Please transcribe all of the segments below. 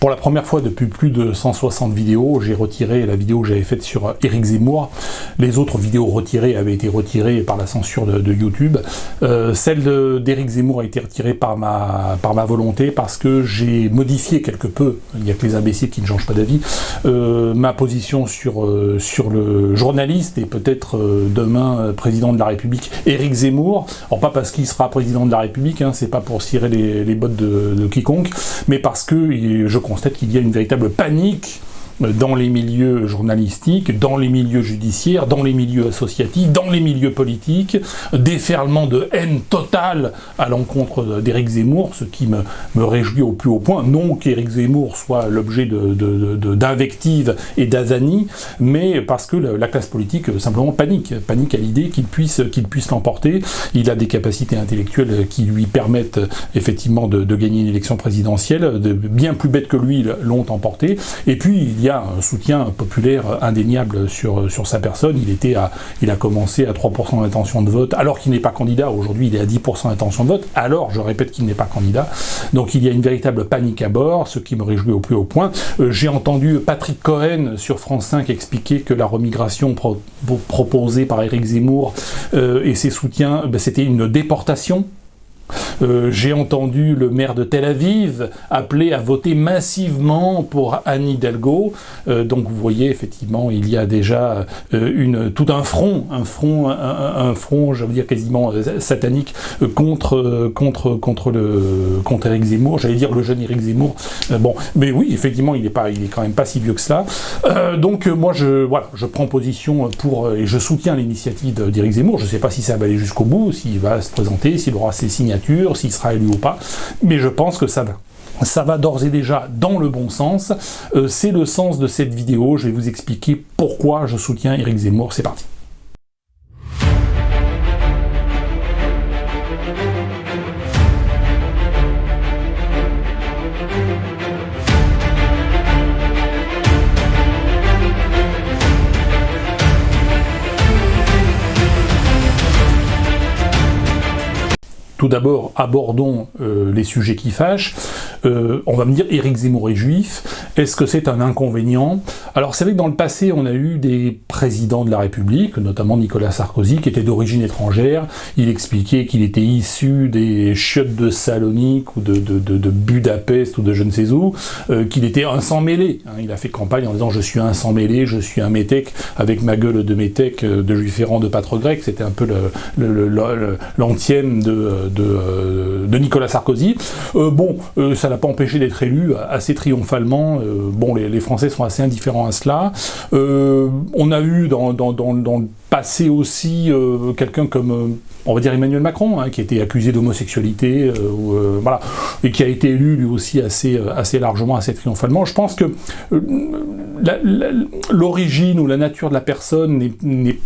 Pour la première fois depuis plus de 160 vidéos, j'ai retiré la vidéo que j'avais faite sur Éric Zemmour. Les autres vidéos retirées avaient été retirées par la censure de YouTube. Celle d'Éric Zemmour a été retirée par ma volonté parce que j'ai modifié quelque peu, il n'y a que les imbéciles qui ne changent pas d'avis, ma position sur le journaliste et peut-être demain président de la République, Éric Zemmour. Alors pas parce qu'il sera président de la République, hein, c'est pas pour cirer les bottes de quiconque, mais parce que je constate qu'il y a une véritable panique dans les milieux journalistiques, dans les milieux judiciaires, dans les milieux associatifs, dans les milieux politiques, déferlement de haine totale à l'encontre d'Éric Zemmour, ce qui me réjouit au plus haut point. Non qu'Éric Zemmour soit l'objet d'invectives et d'azanies, mais parce que la classe politique simplement panique à l'idée qu'il puisse l'emporter. Il a des capacités intellectuelles qui lui permettent effectivement de gagner une élection présidentielle, bien plus bêtes que lui l'ont emporté, et puis il y a un soutien populaire indéniable sur sa personne. Il a commencé à 3% d'intention de vote, alors qu'il n'est pas candidat. Aujourd'hui, il est à 10% d'intention de vote, alors, je répète, qu'il n'est pas candidat. Donc il y a une véritable panique à bord, ce qui me réjouit au plus haut point. J'ai entendu Patrick Cohen sur France 5 expliquer que la remigration proposée par Éric Zemmour et ses soutiens, c'était une déportation. J'ai entendu le maire de Tel Aviv appeler à voter massivement pour Anne Hidalgo. Donc vous voyez, effectivement, il y a déjà tout un front, je veux dire quasiment satanique, contre Éric Zemmour. J'allais dire le jeune Éric Zemmour. Bon, mais oui, effectivement, il est quand même pas si vieux que cela. Donc moi, je prends position pour et je soutiens l'initiative d'Éric Zemmour. Je ne sais pas si ça va aller jusqu'au bout, s'il va se présenter, s'il aura ses signatures, s'il sera élu ou pas, mais je pense que ça va d'ores et déjà dans le bon sens. C'est le sens de cette vidéo. Je vais vous expliquer pourquoi je soutiens Éric Zemmour. C'est parti. Tout d'abord, abordons les sujets qui fâchent. On va me dire, Éric Zemmour est juif. Est-ce que c'est un inconvénient? Alors, c'est vrai que dans le passé, on a eu des présidents de la République, notamment Nicolas Sarkozy, qui était d'origine étrangère. Il expliquait qu'il était issu des chiottes de Salonique ou de Budapest ou de je ne sais où, qu'il était un sang mêlé. Il a fait campagne en disant « je suis un sang mêlé, je suis un métèque, avec ma gueule de métèque, de juif errant, de pâtre grec ». C'était un peu l'antienne de Nicolas Sarkozy. Ça l'a pas empêché d'être élu assez triomphalement. Les Français sont assez indifférents à cela. On a eu dans le passé aussi quelqu'un comme on va dire Emmanuel Macron, qui a été accusé d'homosexualité, et qui a été élu lui aussi assez largement, assez triomphalement. Je pense que l'origine ou la nature de la personne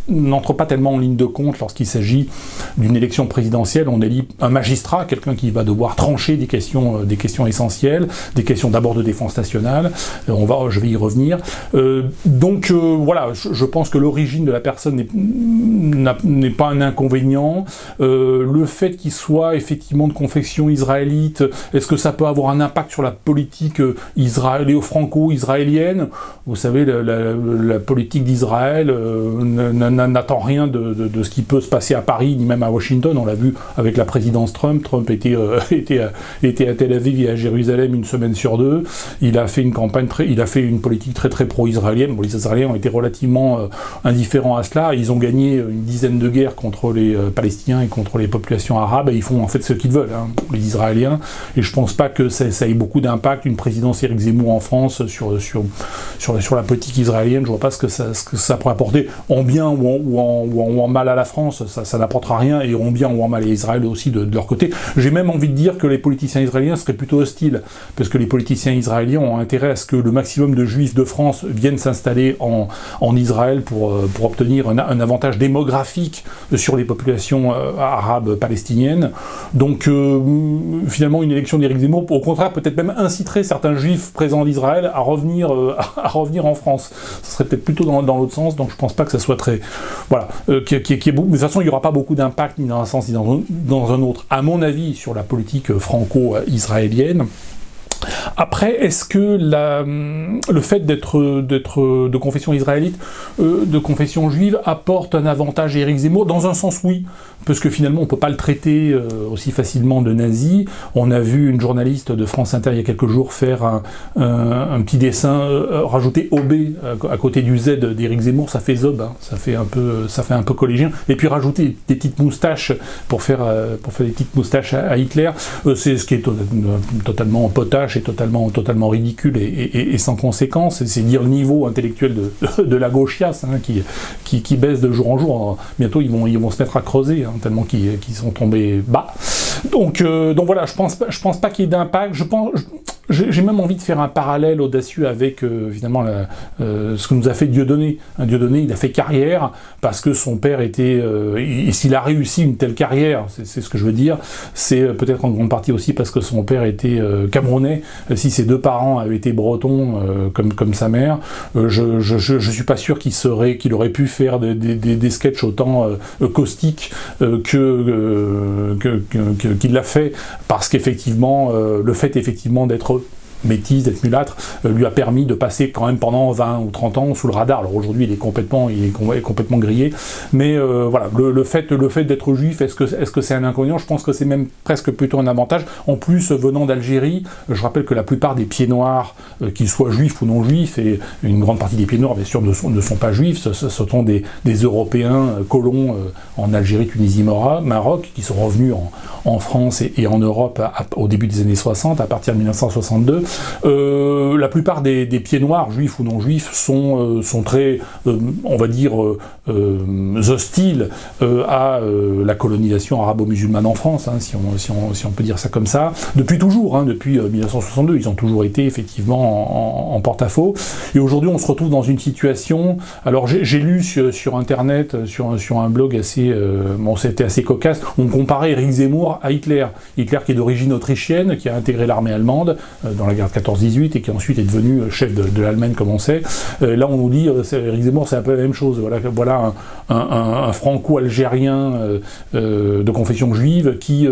n'entre pas tellement en ligne de compte lorsqu'il s'agit d'une élection présidentielle. On élit un magistrat, quelqu'un qui va devoir trancher des questions essentielles, des questions d'abord de défense nationale. Je vais y revenir. Je pense que l'origine de la personne n'est pas un inconvénient. Le fait qu'il soit effectivement de confession israélite, est-ce que ça peut avoir un impact sur la politique franco-israélienne? Vous savez, la politique d'Israël n'attend rien de ce qui peut se passer à Paris, ni même à Washington. On l'a vu avec la présidence Trump. Trump était à Tel Aviv et à Jérusalem une semaine sur deux. Il a fait une politique très très pro-israélienne. Les Israéliens ont été relativement indifférents à cela. Ils ont gagné une dizaine de guerres contre les Palestiniens et contre les populations arabes, et ils font en fait ce qu'ils veulent, les Israéliens, et je pense pas que ça ait beaucoup d'impact, une présidence Éric Zemmour en France sur la politique israélienne. Je vois pas ce que ça pourrait apporter en bien ou en mal à la France. Ça n'apportera rien, et en bien ou en mal à Israël aussi de leur côté. J'ai même envie de dire que les politiciens israéliens seraient plutôt hostiles, parce que les politiciens israéliens ont intérêt à ce que le maximum de juifs de France viennent s'installer en Israël pour obtenir un avantage démographique sur les populations arabes palestiniennes. Donc finalement, une élection d'Éric Zemmour, au contraire, peut-être même inciterait certains juifs présents en Israël à revenir en France. Ce serait peut-être plutôt dans l'autre sens, donc je pense pas que ça soit très... mais de toute façon, il n'y aura pas beaucoup d'impact ni dans un sens ni dans un autre, à mon avis, sur la politique franco-israélienne. Après, est-ce que le fait d'être de confession israélite, de confession juive, apporte un avantage à Éric Zemmour? Dans un sens, oui, parce que finalement, on peut pas le traiter aussi facilement de nazi. On a vu une journaliste de France Inter il y a quelques jours faire un petit dessin, rajouter OB à côté du Z d'Éric Zemmour, ça fait zob, hein, ça fait un peu collégien. Et puis rajouter des petites moustaches pour faire des petites moustaches à Hitler, c'est ce qui est totalement potache et totalement ridicule et sans conséquence. C'est dire le niveau intellectuel de la gauchiasse, hein, qui baisse de jour en jour. Bientôt ils vont se mettre à creuser, hein, tellement qu'ils sont tombés bas. Donc voilà, je pense pas qu'il y ait d'impact. J'ai même envie de faire un parallèle audacieux avec finalement ce que nous a fait Dieudonné. Dieudonné, il a fait carrière parce que son père était... et s'il a réussi une telle carrière, c'est ce que je veux dire, c'est peut-être en grande partie aussi parce que son père était camerounais. Si ses deux parents avaient été bretons comme sa mère, je suis pas sûr qu'il aurait pu faire des sketchs autant caustiques qu'il l'a fait, parce qu'effectivement, le fait effectivement d'être métis, d'être mulâtre, lui a permis de passer quand même pendant 20 ou 30 ans sous le radar. Alors aujourd'hui, il est complètement grillé, mais voilà, le fait d'être juif, est-ce que c'est un inconvénient? Je pense que c'est même presque plutôt un avantage. En plus, venant d'Algérie, je rappelle que la plupart des pieds noirs, qu'ils soient juifs ou non juifs, et une grande partie des pieds noirs, bien sûr, ne sont pas juifs, ce sont des Européens colons en Algérie, Tunisie, Maroc, qui sont revenus en France et en Europe au début des années 60, à partir de 1962. La plupart des pieds noirs, juifs ou non juifs, sont très, on va dire, hostiles à la colonisation arabo-musulmane en France, hein, si on peut dire ça comme ça. Depuis toujours, hein, depuis 1962, ils ont toujours été effectivement en porte-à-faux. Et aujourd'hui, on se retrouve dans une situation... Alors, j'ai lu sur Internet, sur un blog assez... c'était assez cocasse, on comparait Éric Zemmour à Hitler. Hitler qui est d'origine autrichienne, qui a intégré l'armée allemande dans la guerre de 14-18 et qui ensuite est devenu chef de l'Allemagne, comme on sait. Là, on nous dit, Éric Zemmour, c'est un peu la même chose. Voilà un franco-algérien de confession juive qui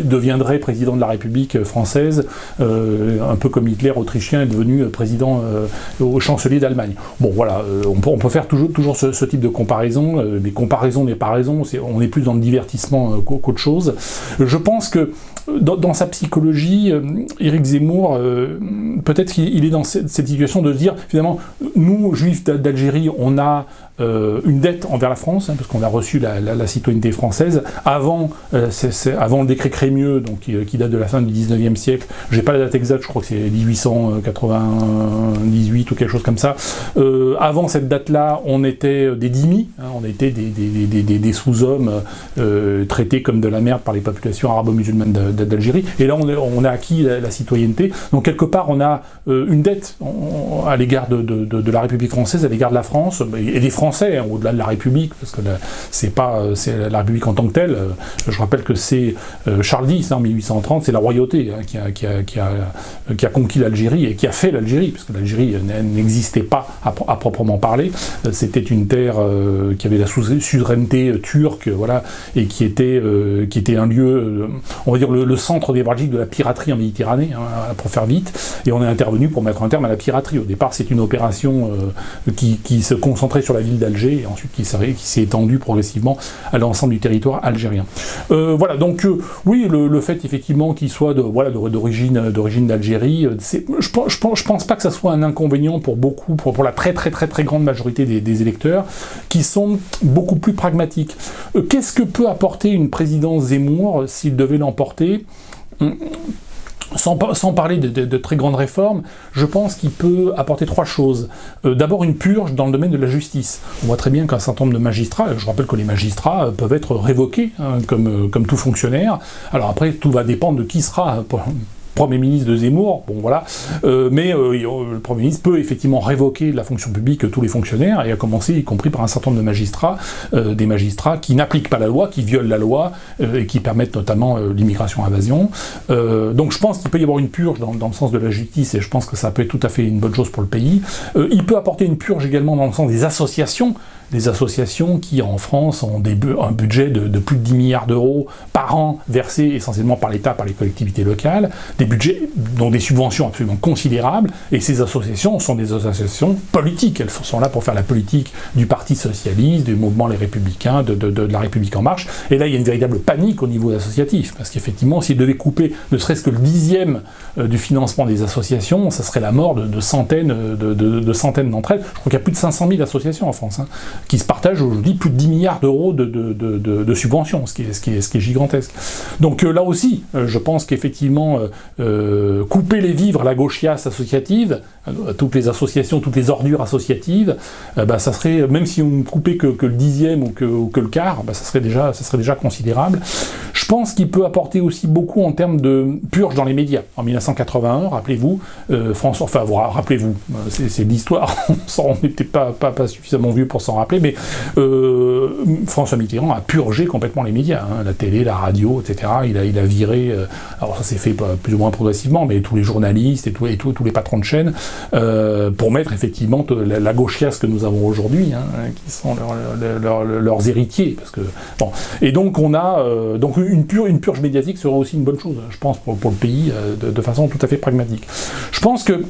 deviendrait président de la République française, un peu comme Hitler autrichien est devenu président au chancelier d'Allemagne. Bon, voilà, on peut faire toujours ce type de comparaison, mais comparaison n'est pas raison, on est plus dans le divertissement qu'autre chose. Je pense que dans sa psychologie, Éric Zemmour, peut-être qu'il est dans cette situation de se dire, finalement, nous, juifs d'Algérie, on a une dette envers la France, hein, parce qu'on a reçu la citoyenneté française, avant le décret Crémieux, donc, qui date de la fin du 19e siècle, j'ai pas la date exacte, je crois que c'est 1898 ou quelque chose comme ça. Avant cette date-là, on était des dhimmis, hein, on était des sous-hommes traités comme de la merde par les populations arabo-musulmanes d'Algérie, et là on a acquis la citoyenneté, donc quelque part on a une dette à l'égard de la République française, à l'égard de la France, et des Français, hein, au-delà de la République, parce que c'est la République en tant que telle. Je rappelle que c'est Charles X, hein, en 1830, c'est la royauté, hein, qui a conquis l'Algérie et qui a fait l'Algérie, parce que l'Algérie n'existait pas à proprement parler. C'était une terre qui avait la suzeraineté turque, voilà, et qui était un lieu, on va dire le centre névralgique de la piraterie en Méditerranée, hein, pour faire vite, et on est intervenu pour mettre un terme à la piraterie. Au départ, c'est une opération qui se concentrait sur la ville d'Alger, et ensuite qui s'est étendue progressivement à l'ensemble du territoire algérien. Voilà, donc oui, le fait effectivement qu'il soit d'origine d'Algérie, je pense pas que ça soit un inconvénient pour la très grande majorité des électeurs, qui sont beaucoup plus pragmatiques. Qu'est-ce que peut apporter une présidence Zemmour s'il devait l'emporter ? Sans parler de très grandes réformes, je pense qu'il peut apporter trois choses. D'abord, une purge dans le domaine de la justice. On voit très bien qu'un certain nombre de magistrats, je rappelle que les magistrats peuvent être révoqués, hein, comme tout fonctionnaire. Alors après, tout va dépendre de qui sera Premier ministre de Zemmour, bon voilà, mais le Premier ministre peut effectivement révoquer de la fonction publique tous les fonctionnaires, et à commencer y compris par un certain nombre de magistrats, des magistrats qui n'appliquent pas la loi, qui violent la loi, et qui permettent notamment l'immigration-invasion. Donc je pense qu'il peut y avoir une purge dans le sens de la justice, et je pense que ça peut être tout à fait une bonne chose pour le pays. Il peut apporter une purge également dans le sens des associations des associations qui, en France, ont un budget de plus de 10 milliards d'euros par an, versés essentiellement par l'État, par les collectivités locales, des budgets dont des subventions absolument considérables, et ces associations sont des associations politiques. Elles sont là pour faire la politique du Parti socialiste, du mouvement Les Républicains, de la République en marche. Et là, il y a une véritable panique au niveau associatif, parce qu'effectivement, s'ils devaient couper ne serait-ce que le 10e du financement des associations, ça serait la mort de centaines d'entre elles. Je crois qu'il y a plus de 500 000 associations en France, qui se partagent aujourd'hui plus de 10 milliards d'euros de subventions, ce qui est gigantesque. Donc là aussi, je pense qu'effectivement, couper les vivres à la gauchiasse associative, toutes les associations, toutes les ordures associatives, ça serait, même si on coupait que le 10e ou que le quart, ça serait déjà considérable. Je pense qu'il peut apporter aussi beaucoup en termes de purge dans les médias. En 1981, rappelez-vous, rappelez-vous, c'est l'histoire, on n'était pas suffisamment vieux pour s'en rappeler, mais François Mitterrand a purgé complètement les médias, la télé, la radio, etc. Il a viré, alors ça s'est fait plus ou moins progressivement, mais tous les journalistes et tous les patrons de chaîne, pour mettre effectivement la gauchiasse que nous avons aujourd'hui, qui sont leurs héritiers, parce que bon. Et donc on a donc une purge médiatique serait aussi une bonne chose, je pense, pour le pays, de façon tout à fait pragmatique. Je pense que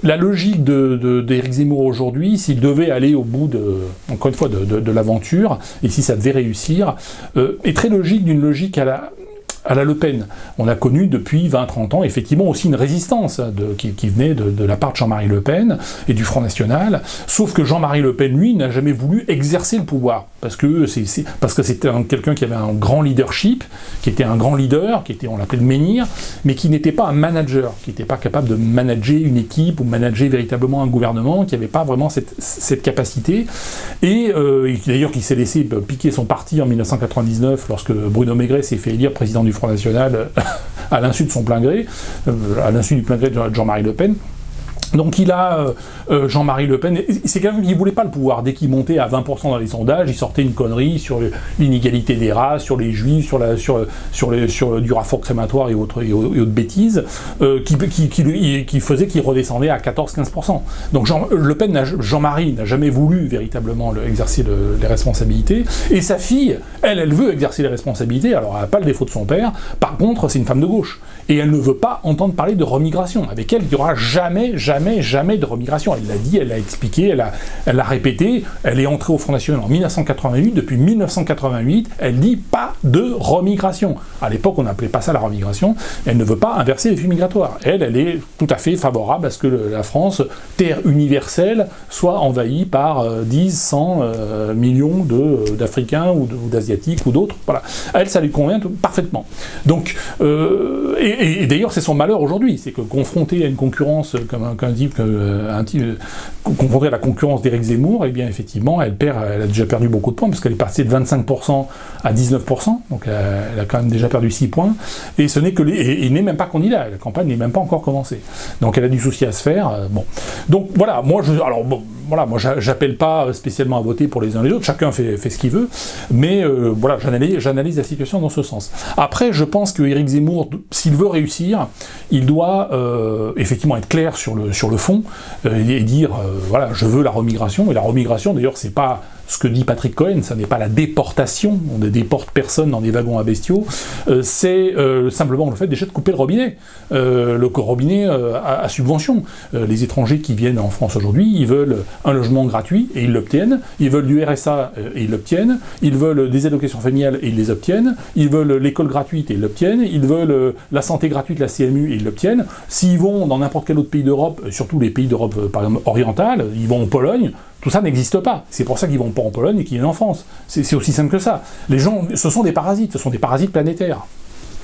la logique d'Éric Zemmour aujourd'hui, s'il devait aller au bout encore une fois, de l'aventure, et si ça devait réussir, est très logique d'une logique à la Le Pen. On a connu depuis 20-30 ans effectivement aussi une résistance qui venait de la part de Jean-Marie Le Pen et du Front National, sauf que Jean-Marie Le Pen, lui, n'a jamais voulu exercer le pouvoir, parce que c'était quelqu'un qui avait un grand leadership, qui était un grand leader, on l'appelait le menhir, mais qui n'était pas un manager, qui n'était pas capable de manager une équipe ou manager véritablement un gouvernement, qui n'avait pas vraiment cette capacité, et d'ailleurs qui s'est laissé piquer son parti en 1999 lorsque Bruno Maigret s'est fait élire président du Front National à l'insu de son plein gré, à l'insu du plein gré de Jean-Marie Le Pen. Donc il a Jean-Marie Le Pen, c'est quelqu'un qui ne voulait pas le pouvoir. Dès qu'il montait à 20% dans les sondages, il sortait une connerie sur l'inégalité des races, sur les juifs, sur du raffort crématoire et autres bêtises, qui faisait qu'il redescendait à 14-15%. Donc Jean-Marie n'a jamais voulu véritablement exercer les responsabilités, et sa fille, elle veut exercer les responsabilités, alors elle n'a pas le défaut de son père, par contre c'est une femme de gauche, et elle ne veut pas entendre parler de remigration. Avec elle, il n'y aura jamais de remigration. Elle l'a dit, elle l'a expliqué, elle l'a répété, elle est entrée au Front National en 1988, depuis 1988, elle dit pas de remigration. À l'époque, on n'appelait pas ça la remigration, elle ne veut pas inverser les flux migratoires. Elle est tout à fait favorable à ce que la France, terre universelle, soit envahie par 10, 100 millions d'Africains ou d'Asiatiques ou d'autres. Voilà. Elle, ça lui convient parfaitement. Donc, et d'ailleurs, c'est son malheur aujourd'hui, c'est que confronté à une concurrence confrontée à la concurrence d'Éric Zemmour, et bien effectivement, elle a déjà perdu beaucoup de points, parce qu'elle est passée de 25% à 19%, donc elle a quand même déjà perdu 6 points, et ce n'est que il n'est même pas candidat, la campagne n'est même pas encore commencée. Donc elle a du souci à se faire. Bon. Donc voilà, moi j'appelle pas spécialement à voter pour les uns et les autres, chacun fait ce qu'il veut, mais voilà, j'analyse la situation dans ce sens. Après, je pense que Éric Zemmour, s'il veut réussir, il doit effectivement être clair sur le fond, et dire voilà, je veux la remigration, et la remigration d'ailleurs c'est pas ce que dit Patrick Cohen, ça n'est pas la déportation, on ne déporte personne dans des wagons à bestiaux, c'est simplement le fait déjà de couper le robinet, à subvention. Les étrangers qui viennent en France aujourd'hui, ils veulent un logement gratuit, et ils l'obtiennent, ils veulent du RSA, et ils l'obtiennent, ils veulent des allocations familiales, et ils les obtiennent, ils veulent l'école gratuite, et ils l'obtiennent, ils veulent la santé gratuite, la CMU, et ils l'obtiennent. S'ils vont dans n'importe quel autre pays d'Europe, surtout les pays d'Europe par exemple orientale, ils vont en Pologne, tout ça n'existe pas. C'est pour ça qu'ils vont pas en Pologne et qu'ils viennent en France. C'est aussi simple que ça. Les gens, ce sont des parasites planétaires.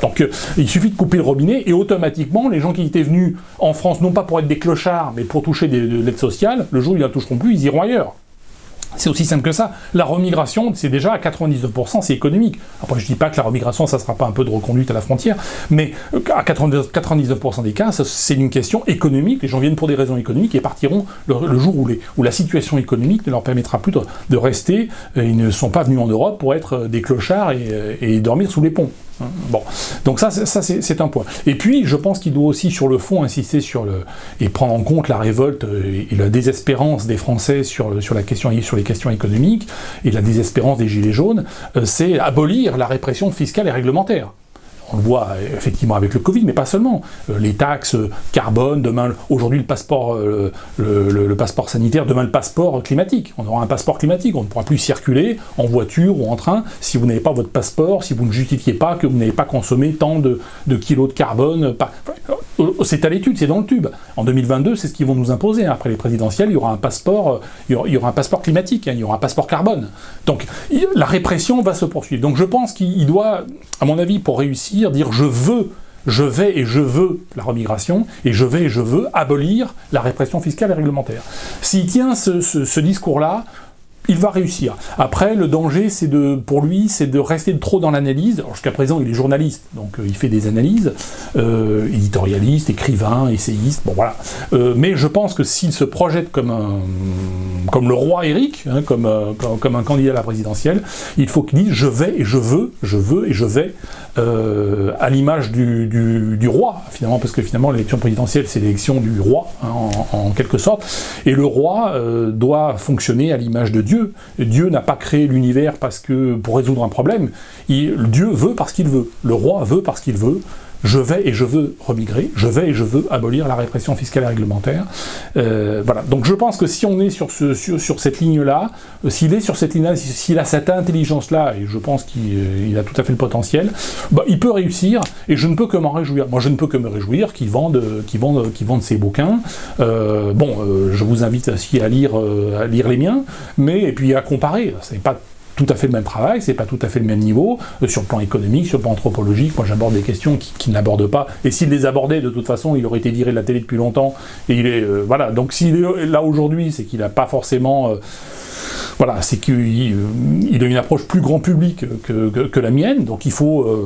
Donc il suffit de couper le robinet et automatiquement, les gens qui étaient venus en France, non pas pour être des clochards, mais pour toucher de l'aide sociale, le jour où ils la toucheront plus, ils iront ailleurs. C'est aussi simple que ça. La remigration, c'est déjà à 99%, c'est économique. Après, je dis pas que la remigration, ça sera pas un peu de reconduite à la frontière, mais à 99% des cas, c'est une question économique. Les gens viennent pour des raisons économiques et partiront le jour où la situation économique ne leur permettra plus de rester. Ils ne sont pas venus en Europe pour être des clochards et dormir sous les ponts. Bon, donc ça c'est un point. Et puis, je pense qu'il doit aussi, sur le fond, insister et prendre en compte la révolte et la désespérance des Français sur les questions économiques, et la désespérance des Gilets jaunes, c'est abolir la répression fiscale et réglementaire. On le voit effectivement avec le Covid, mais pas seulement. Les taxes carbone, aujourd'hui le passeport sanitaire, demain le passeport climatique. On aura un passeport climatique, on ne pourra plus circuler en voiture ou en train si vous n'avez pas votre passeport, si vous ne justifiez pas que vous n'avez pas consommé tant de kilos de carbone. C'est à l'étude, c'est dans le tube. En 2022, c'est ce qu'ils vont nous imposer. Après les présidentielles, il y aura un passeport, climatique, il y aura un passeport carbone. Donc la répression va se poursuivre. Donc je pense qu'il doit, à mon avis, pour réussir, dire je vais et je veux la remigration, et je vais et je veux abolir la répression fiscale et réglementaire. S'il tient ce discours-là, il va réussir. Après, le danger, pour lui, c'est de rester trop dans l'analyse. Jusqu'à présent, il est journaliste, donc il fait des analyses, éditorialiste, écrivain, essayiste, bon voilà. Mais je pense que s'il se projette comme le roi Éric, comme un candidat à la présidentielle, il faut qu'il dise je vais et je veux et je vais, à l'image du roi, finalement, parce que finalement l'élection présidentielle, c'est l'élection du roi, en quelque sorte, et le roi doit fonctionner à l'image de Dieu. Dieu n'a pas créé l'univers pour résoudre un problème. Dieu veut parce qu'il veut. Le roi veut parce qu'il veut. Je vais et je veux remigrer. Je vais et je veux abolir la répression fiscale et réglementaire. Voilà. Donc je pense que si on est sur cette ligne-là, s'il est sur cette ligne-là, s'il a cette intelligence-là, et je pense qu'il a tout à fait le potentiel, il peut réussir, et je ne peux que m'en réjouir. Moi, je ne peux que me réjouir qu'il vende ses bouquins. Je vous invite aussi à lire les miens, et puis à comparer. C'est pas tout à fait le même travail, c'est pas tout à fait le même niveau, sur le plan économique, sur le plan anthropologique. Moi j'aborde des questions qu'il n'aborde pas, et s'il les abordait, de toute façon, il aurait été viré de la télé depuis longtemps, et voilà, donc s'il est là aujourd'hui, c'est qu'il n'a pas forcément... c'est qu'il a une approche plus grand public que la mienne, donc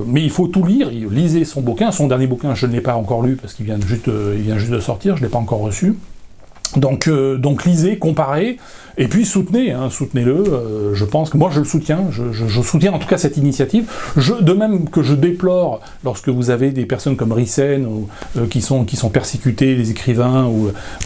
mais il faut tout lire. Lisez son bouquin, son dernier bouquin, je ne l'ai pas encore lu, parce qu'il vient juste de sortir, je ne l'ai pas encore reçu. Donc lisez, comparez, et puis soutenez-le. Je pense que moi je le soutiens, je soutiens en tout cas cette initiative. De même que je déplore lorsque vous avez des personnes comme Rissen qui sont persécutées, des écrivains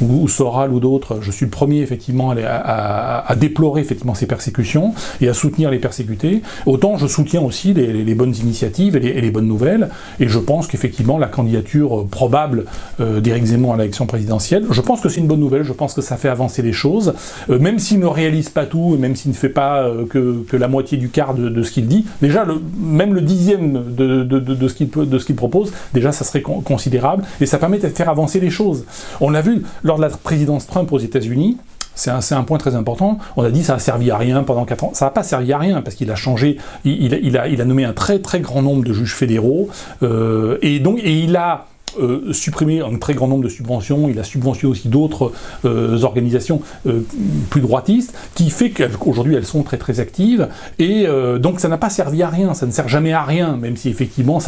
ou Soral ou d'autres. Je suis le premier effectivement à déplorer effectivement ces persécutions et à soutenir les persécutés. Autant je soutiens aussi les bonnes initiatives et les bonnes nouvelles. Et je pense qu'effectivement la candidature probable d'Éric Zemmour à l'élection présidentielle, je pense que c'est une bonne nouvelle. Je pense que ça fait avancer les choses, même s'il ne réalise pas tout, même s'il ne fait pas que la moitié du quart de ce qu'il dit. Déjà, même le dixième de ce qu'il propose, déjà ça serait considérable, et ça permet de faire avancer les choses. On l'a vu lors de la présidence Trump aux États-Unis. C'est un point très important. On a dit ça a servi à rien pendant 4 ans. Ça n'a pas servi à rien parce qu'il a changé. Il a nommé un très très grand nombre de juges fédéraux et il a supprimer un très grand nombre de subventions, il a subventionné aussi d'autres organisations plus droitistes, qui fait qu'aujourd'hui elles sont très très actives, et donc ça n'a pas servi à rien, ça ne sert jamais à rien, même si effectivement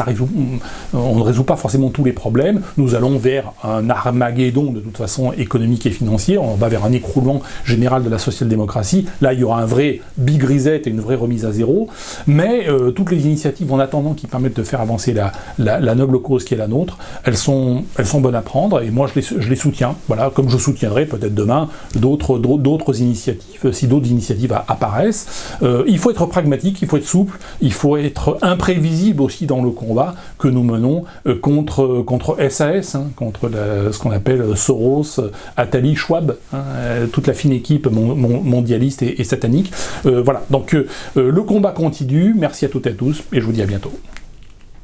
on ne résout pas forcément tous les problèmes. Nous allons vers un armageddon de toute façon économique et financier, on va vers un écroulement général de la social-démocratie. Là il y aura un vrai big reset et une vraie remise à zéro, mais toutes les initiatives en attendant qui permettent de faire avancer la noble cause qui est la nôtre, elles sont bonnes à prendre, et moi je les soutiens, voilà, comme je soutiendrai peut-être demain d'autres initiatives, si d'autres initiatives apparaissent. Il faut être pragmatique, il faut être souple, il faut être imprévisible aussi dans le combat que nous menons contre SAS, contre ce qu'on appelle Soros, Attali, Schwab, toute la fine équipe mondialiste et satanique. Voilà, donc le combat continue, merci à toutes et à tous, et je vous dis à bientôt.